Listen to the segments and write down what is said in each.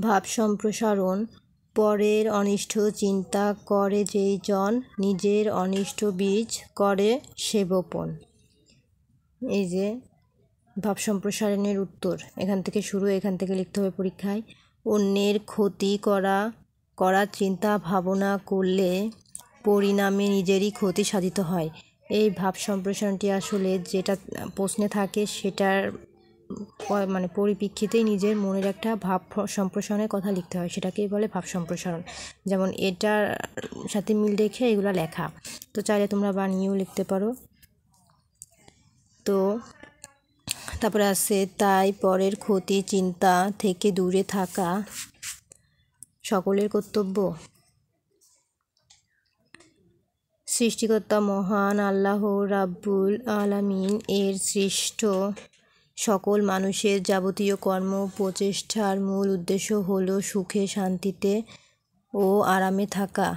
ভাব সম্প্রসারণ। পরের অনিষ্ট চিন্তা করে যেই জন নিজের অনিষ্ট বীজ করে সে বপন। এই যে ভাব সম্প্রসারণের উত্তর এখান থেকে শুরু, এখান থেকে লিখতে হবে পরীক্ষায়। অন্যের ক্ষতি করার চিন্তা ভাবনা করলে পরিণামে নিজেরই ক্ষতি সাধিত হয়। এই ভাব সম্প্রসারণটি আসলে যেটা প্রশ্নে থাকে সেটার পরিপ্রেক্ষিতেই নিজের মনের একটা ভাব সম্প্রসারণের কথা লিখতে হয়, সেটাকেই বলে ভাব সম্প্রসারণ। যেমন এটার সাথে মিল রেখে এগুলো লেখা, তো চাইলে তোমরা বানিয়েও লিখতে পারো। তো তারপরে আছে তাই পরের ক্ষতি চিন্তা থেকে দূরে থাকা সকলের কর্তব্য। সৃষ্টিকর্তা মহান আল্লাহ রাব্বুল আলামিন এর সৃষ্ট সকল মানুষের যাবতীয় কর্ম প্রচেষ্টার মূল উদ্দেশ্য হলো সুখে শান্তিতে ও আরামে থাকা।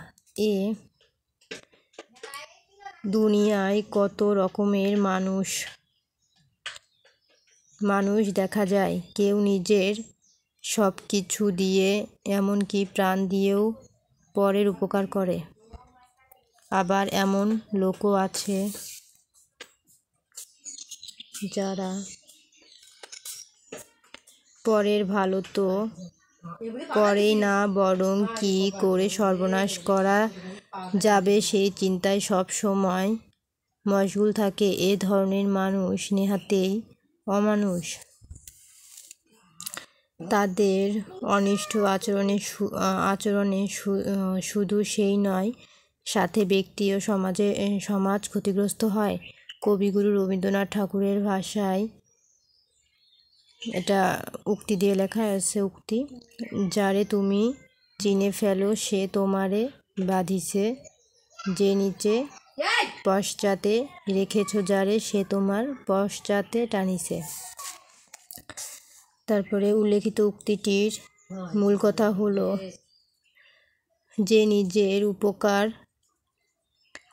দুনিয়ায় কত রকমের মানুষ দেখা যায়। কেউ নিজের সব কিছু দিয়ে এমনকি প্রাণ দিয়েও পরের উপকার করে। আবার এমন লোকও আছে যারা পরের ভালো তো করেই না, বরং কি করে সর্বনাশ করা যাবে সেই চিন্তায় সব সময় মশগুল থাকে। এ ধরনের মানুষ নেহাতেই অমানুষ। তাদের অনিষ্ট আচরণে শুধু সেই নয়, সাথে ব্যক্তি ও সমাজ ক্ষতিগ্রস্ত হয়। কবিগুরু রবীন্দ্রনাথ ঠাকুরের ভাষায় এটা উক্তি দিয়ে লেখা আছে। উক্তি: যারে তুমি চিনে ফেলো সে তোমারে বাঁধিছে, যে নিচে পশ্চাতে রেখেছ যারে সে তোমার পশ্চাতে টানিছে। তারপরে উল্লেখিত উক্তিটির মূল কথা হলো, যে নিজের উপকার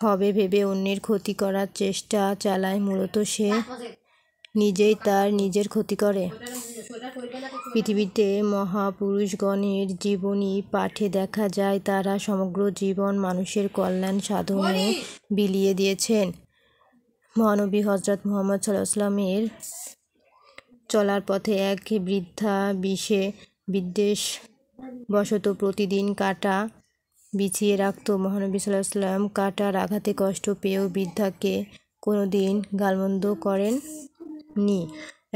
হবে ভেবে অন্যের ক্ষতি করার চেষ্টা চালায়, মূলত সে নিজেই তার নিজের ক্ষতি করে। পৃথিবীতে মহাপুরুষগণের জীবনী পাঠে দেখা যায় তারা সমগ্র জীবন মানুষের কল্যাণ সাধনে বিলিয়ে দিয়েছেন। মহানবী হযরত মুহাম্মদ ﷺ-এর চলার পথে এক বৃদ্ধা বিদ্বেষবশত প্রতিদিন কাঁটা বিছিয়ে রাখত। মহানবী ﷺ কাঁটার আঘাতে কষ্ট পেয়েও বৃদ্ধাকে কোনোদিন গালমন্দ করেন নি।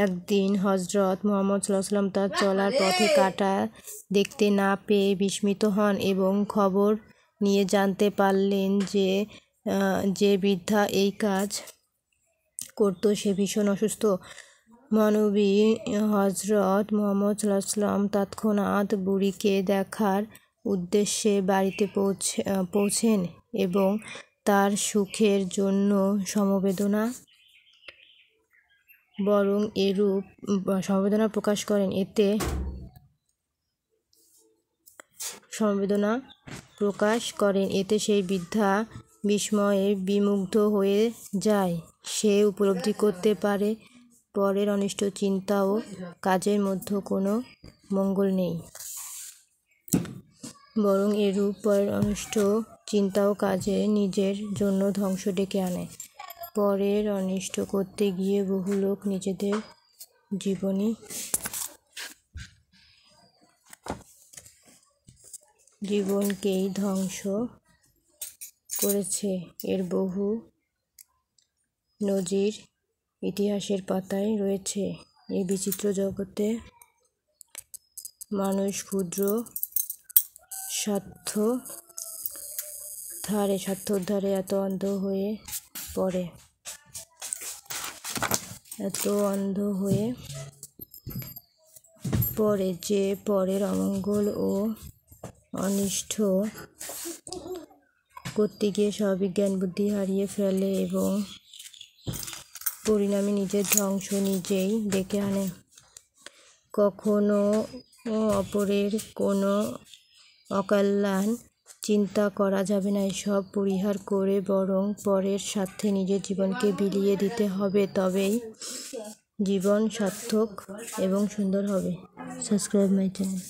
একদিন হযরত মুহাম্মদ ﷺ তার চলার পথে কাঁটা দেখতে না পেয়ে বিস্মিত হন এবং খবর নিয়ে জানতে পারলেন যে বৃদ্ধা এই কাজ করত সে ভীষণ অসুস্থ। মহানবী হযরত মুহাম্মদ ﷺ তৎক্ষণাৎ বুড়িকে দেখার উদ্দেশ্যে বাড়িতে পৌঁছেন এবং তার সুখের জন্য সমবেদনা প্রকাশ করেন। এতে সেই বৃদ্ধা বিস্ময়ে বিমুগ্ধ হয়ে যায়। সে উপলব্ধি করতে পারে পরের অনিষ্ট চিন্তা ও কাজের মধ্যে কোনো মঙ্গল নেই, বরং এরূপ পরের অনিষ্ট চিন্তা ও কাজে নিজের জন্য ধ্বংস ডেকে আনে। পরের অনিষ্ট করতে গিয়ে বহু লোক নিজেদের জীবনকেই ধ্বংস করেছে। এর বহু নজির ইতিহাসের পাতায় রয়েছে। এই বিচিত্র জগতে মানুষ ক্ষুদ্র স্বার্থোদ্ধারে এত অন্ধ হয়ে পড়ে যে পরের অমঙ্গল ও অনিষ্ট করতে গিয়ে স্বাভাবিক জ্ঞান বুদ্ধি হারিয়ে ফেলে এবং পরিণামে নিজের ধ্বংস নিজেই ডেকে আনে। কখনো অপরের কোনো অকল্যাণ চিন্তা করা যাবে না। এসব পরিহার করে বরং পরের স্বার্থে নিজের জীবনকে বিলিয়ে দিতে হবে, তবেই জীবন সার্থক এবং সুন্দর হবে। Subscribe my channel.